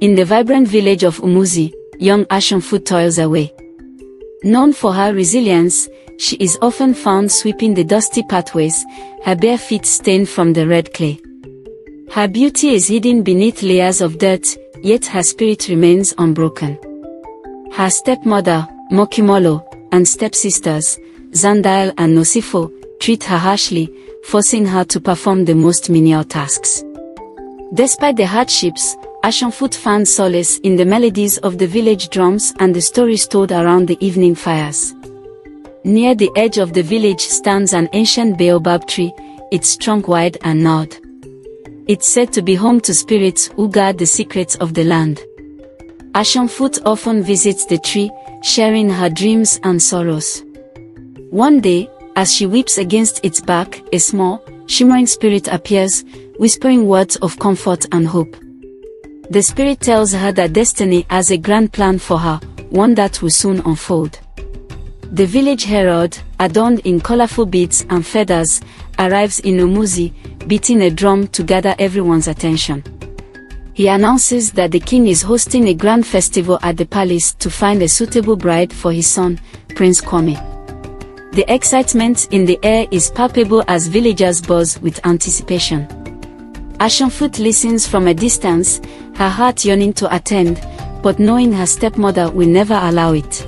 In the vibrant village of Umuzi, young Ashenfoot toils away. Known for her resilience, she is often found sweeping the dusty pathways, her bare feet stained from the red clay. Her beauty is hidden beneath layers of dirt, yet her spirit remains unbroken. Her stepmother, MaKhumalo, and stepsisters, Zandile and Nosipho, treat her harshly, forcing her to perform the most menial tasks. Despite the hardships, Ashenfoot finds solace in the melodies of the village drums and the stories told around the evening fires. Near the edge of the village stands an ancient baobab tree, its trunk wide and gnarled. It's said to be home to spirits who guard the secrets of the land. Ashenfoot often visits the tree, sharing her dreams and sorrows. One day, as she weeps against its bark, a small, shimmering spirit appears, whispering words of comfort and hope. The spirit tells her that destiny has a grand plan for her, one that will soon unfold. The village herald, adorned in colorful beads and feathers, arrives in Umuzi, beating a drum to gather everyone's attention. He announces that the king is hosting a grand festival at the palace to find a suitable bride for his son, Prince Kwame. The excitement in the air is palpable as villagers buzz with anticipation. Ashenfoot listens from a distance, her heart yearning to attend, but knowing her stepmother will never allow it.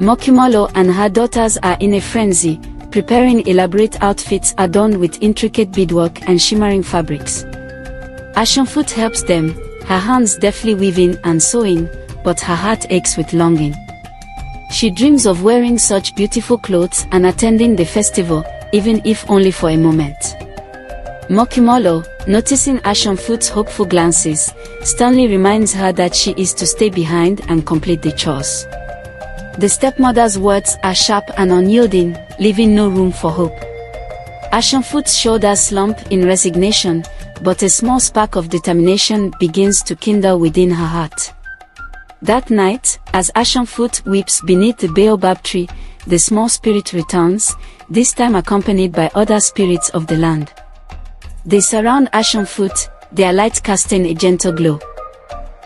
MaKhumalo and her daughters are in a frenzy, preparing elaborate outfits adorned with intricate beadwork and shimmering fabrics. Ashenfoot helps them, her hands deftly weaving and sewing, but her heart aches with longing. She dreams of wearing such beautiful clothes and attending the festival, even if only for a moment. MaKhumalo, noticing Ashenfoot's hopeful glances, sternly reminds her that she is to stay behind and complete the chores. The stepmother's words are sharp and unyielding, leaving no room for hope. Ashenfoot's shoulders slump in resignation, but a small spark of determination begins to kindle within her heart. That night, as Ashenfoot weeps beneath the baobab tree, the small spirit returns, this time accompanied by other spirits of the land. They surround Ashenfoot, their light casting a gentle glow.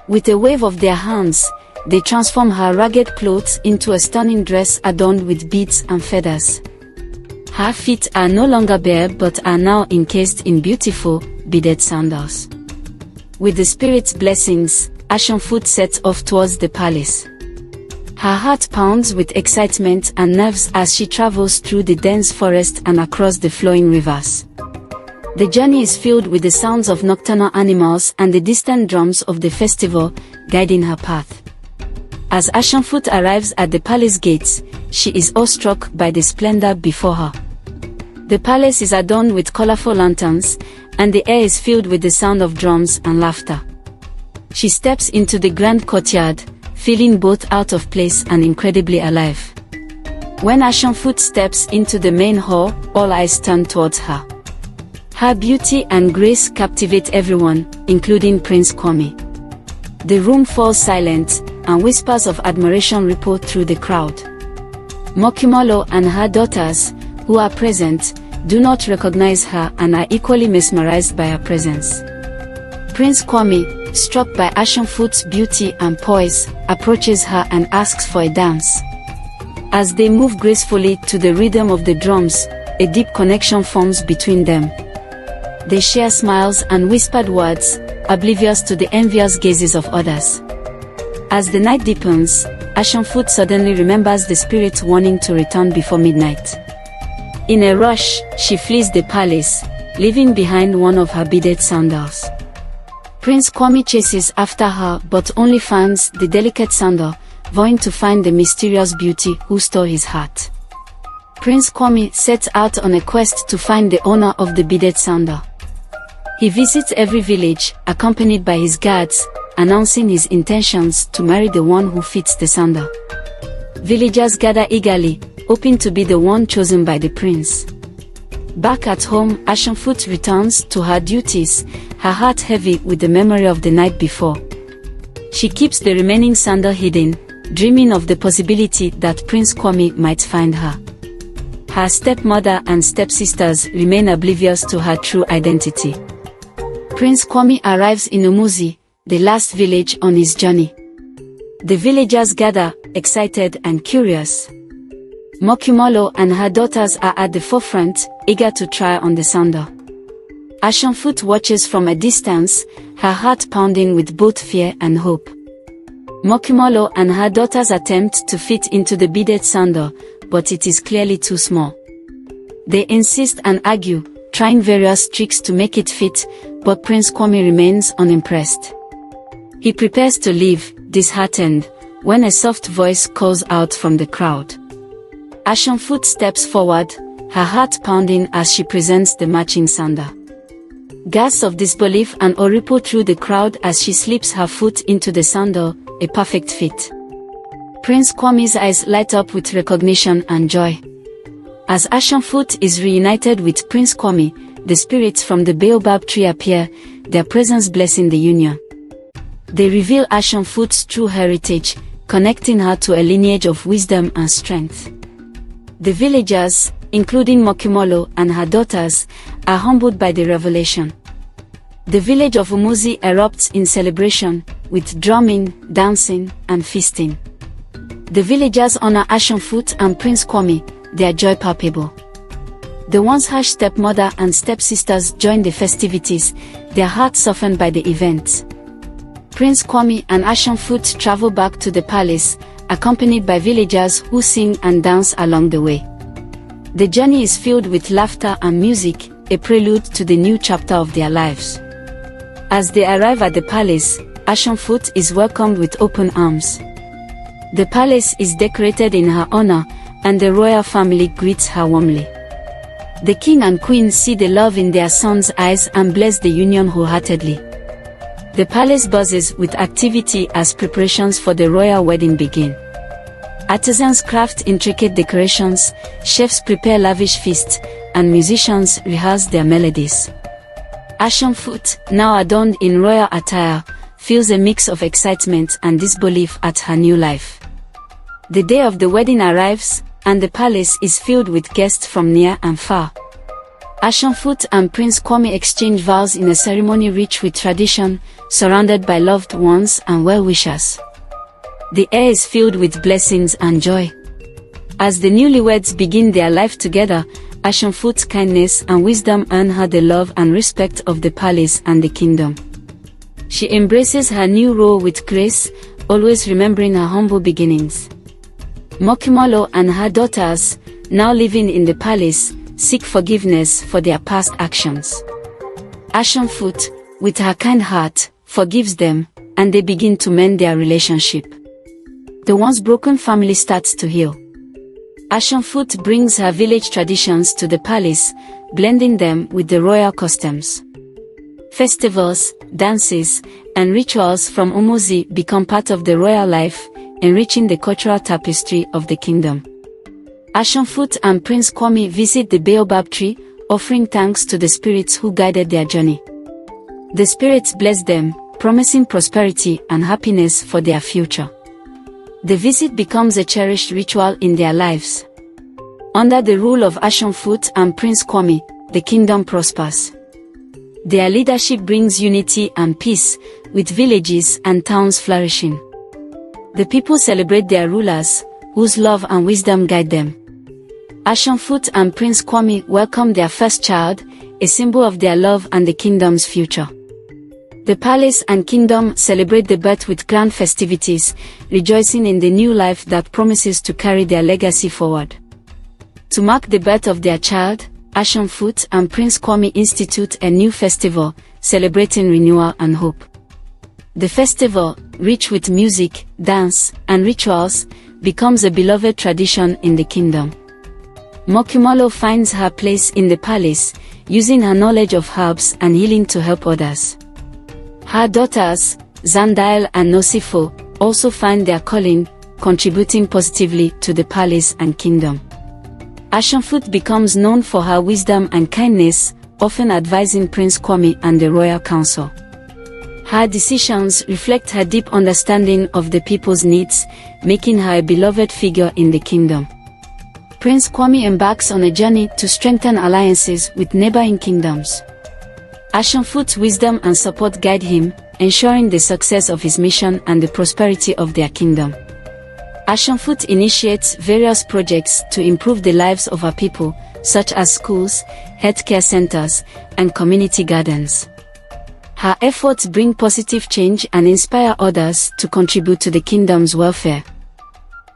With a wave of their hands, they transform her ragged clothes into a stunning dress adorned with beads and feathers. Her feet are no longer bare but are now encased in beautiful, beaded sandals. With the spirit's blessings, Ashenfoot sets off towards the palace. Her heart pounds with excitement and nerves as she travels through the dense forest and across the flowing rivers. The journey is filled with the sounds of nocturnal animals and the distant drums of the festival, guiding her path. As Ashenfoot arrives at the palace gates, she is awestruck by the splendor before her. The palace is adorned with colorful lanterns, and the air is filled with the sound of drums and laughter. She steps into the grand courtyard, feeling both out of place and incredibly alive. When Ashenfoot steps into the main hall, all eyes turn towards her. Her beauty and grace captivate everyone, including Prince Kwame. The room falls silent, and whispers of admiration ripple through the crowd. MaKhumalo and her daughters, who are present, do not recognize her and are equally mesmerized by her presence. Prince Kwame, struck by Ashenfoot's beauty and poise, approaches her and asks for a dance. As they move gracefully to the rhythm of the drums, a deep connection forms between them. They share smiles and whispered words, oblivious to the envious gazes of others. As the night deepens, Ashenfoot suddenly remembers the spirit's warning to return before midnight. In a rush, she flees the palace, leaving behind one of her beaded sandals. Prince Kwame chases after her but only finds the delicate sandal, vowing to find the mysterious beauty who stole his heart. Prince Kwame sets out on a quest to find the owner of the beaded sandal. He visits every village, accompanied by his guards, announcing his intentions to marry the one who fits the sandal. Villagers gather eagerly, hoping to be the one chosen by the prince. Back at home, Ashenfoot returns to her duties, her heart heavy with the memory of the night before. She keeps the remaining sandal hidden, dreaming of the possibility that Prince Kwame might find her. Her stepmother and stepsisters remain oblivious to her true identity. Prince Kwame arrives in Umuzi, the last village on his journey. The villagers gather, excited and curious. MaKhumalo and her daughters are at the forefront, eager to try on the sandal. Ashenfoot watches from a distance, her heart pounding with both fear and hope. MaKhumalo and her daughters attempt to fit into the beaded sandal, but it is clearly too small. They insist and argue, trying various tricks to make it fit, but Prince Kwame remains unimpressed. He prepares to leave, disheartened, when a soft voice calls out from the crowd. Ashenfoot steps forward, her heart pounding as she presents the matching sandal. Gasps of disbelief and awe ripple through the crowd as she slips her foot into the sandal, a perfect fit. Prince Kwame's eyes light up with recognition and joy. As Ashenfoot is reunited with Prince Kwame, the spirits from the Baobab tree appear, their presence blessing the union. They reveal Ashenfoot's true heritage, connecting her to a lineage of wisdom and strength. The villagers, including MaKhumalo and her daughters, are humbled by the revelation. The village of Umuzi erupts in celebration, with drumming, dancing, and feasting. The villagers honor Ashenfoot and Prince Kwame, their joy palpable. The once harsh stepmother and stepsisters join the festivities, their hearts softened by the event. Prince Kwame and Ashenfoot travel back to the palace, accompanied by villagers who sing and dance along the way. The journey is filled with laughter and music, a prelude to the new chapter of their lives. As they arrive at the palace, Ashenfoot is welcomed with open arms. The palace is decorated in her honor, and the royal family greets her warmly. The king and queen see the love in their son's eyes and bless the union wholeheartedly. The palace buzzes with activity as preparations for the royal wedding begin. Artisans craft intricate decorations, chefs prepare lavish feasts, and musicians rehearse their melodies. Ashenfoot, now adorned in royal attire, feels a mix of excitement and disbelief at her new life. The day of the wedding arrives, and the palace is filled with guests from near and far. Ashenfoot and Prince Kwame exchange vows in a ceremony rich with tradition, surrounded by loved ones and well-wishers. The air is filled with blessings and joy. As the newlyweds begin their life together, Ashenfoot's kindness and wisdom earn her the love and respect of the palace and the kingdom. She embraces her new role with grace, always remembering her humble beginnings. MaKhumalo and her daughters, now living in the palace, seek forgiveness for their past actions. Ashenfoot, with her kind heart, forgives them, and they begin to mend their relationship. The once broken family starts to heal. Ashenfoot brings her village traditions to the palace, blending them with the royal customs. Festivals, dances, and rituals from Umuzi become part of the royal life, enriching the cultural tapestry of the kingdom. Ashenfoot and Prince Kwame visit the Baobab tree, offering thanks to the spirits who guided their journey. The spirits bless them, promising prosperity and happiness for their future. The visit becomes a cherished ritual in their lives. Under the rule of Ashenfoot and Prince Kwame, the kingdom prospers. Their leadership brings unity and peace, with villages and towns flourishing. The people celebrate their rulers, whose love and wisdom guide them. Ashenfoot and Prince Kwame welcome their first child, a symbol of their love and the kingdom's future. The palace and kingdom celebrate the birth with grand festivities, rejoicing in the new life that promises to carry their legacy forward. To mark the birth of their child, Ashenfoot and Prince Kwame institute a new festival, celebrating renewal and hope. The festival, rich with music, dance, and rituals, becomes a beloved tradition in the kingdom. MaKhumalo finds her place in the palace, using her knowledge of herbs and healing to help others. Her daughters, Zandile and Nosipho, also find their calling, contributing positively to the palace and kingdom. Ashenfoot becomes known for her wisdom and kindness, often advising Prince Kwame and the royal council. Her decisions reflect her deep understanding of the people's needs, making her a beloved figure in the kingdom. Prince Kwame embarks on a journey to strengthen alliances with neighboring kingdoms. Ashenfoot's wisdom and support guide him, ensuring the success of his mission and the prosperity of their kingdom. Ashenfoot initiates various projects to improve the lives of her people, such as schools, healthcare centers, and community gardens. Her efforts bring positive change and inspire others to contribute to the kingdom's welfare.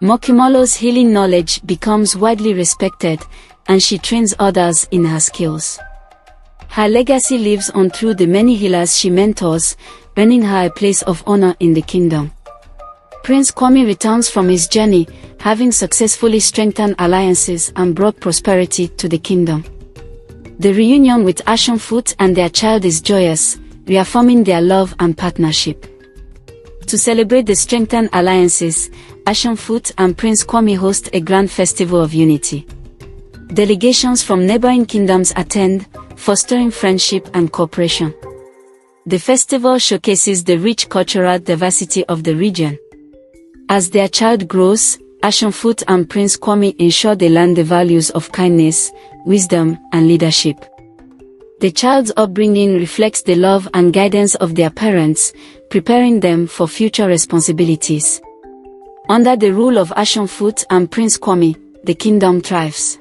MaKhumalo's healing knowledge becomes widely respected, and she trains others in her skills. Her legacy lives on through the many healers she mentors, earning her a place of honor in the kingdom. Prince Kwame returns from his journey, having successfully strengthened alliances and brought prosperity to the kingdom. The reunion with Ashenfoot and their child is joyous, reaffirming their love and partnership. To celebrate the strengthened alliances, Ashenfoot and Prince Kwame host a grand festival of unity. Delegations from neighboring kingdoms attend, fostering friendship and cooperation. The festival showcases the rich cultural diversity of the region. As their child grows, Ashenfoot and Prince Kwame ensure they learn the values of kindness, wisdom, and leadership. The child's upbringing reflects the love and guidance of their parents, preparing them for future responsibilities. Under the rule of Ashenfoot and Prince Kwame, the kingdom thrives.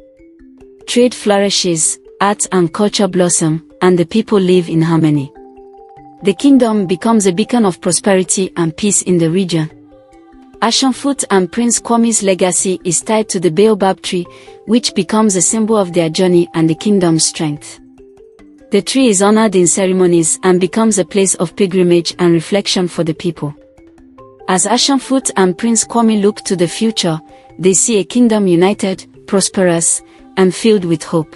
Trade flourishes, art and culture blossom, and the people live in harmony. The kingdom becomes a beacon of prosperity and peace in the region. Ashenfoot and Prince Kwame's legacy is tied to the Baobab tree, which becomes a symbol of their journey and the kingdom's strength. The tree is honored in ceremonies and becomes a place of pilgrimage and reflection for the people. As Ashenfoot and Prince Kwame look to the future, they see a kingdom united, prosperous, and filled with hope.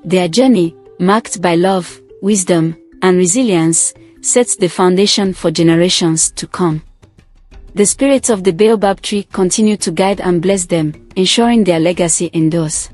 Their journey, marked by love, wisdom, and resilience, sets the foundation for generations to come. The spirits of the Baobab tree continue to guide and bless them, ensuring their legacy endures.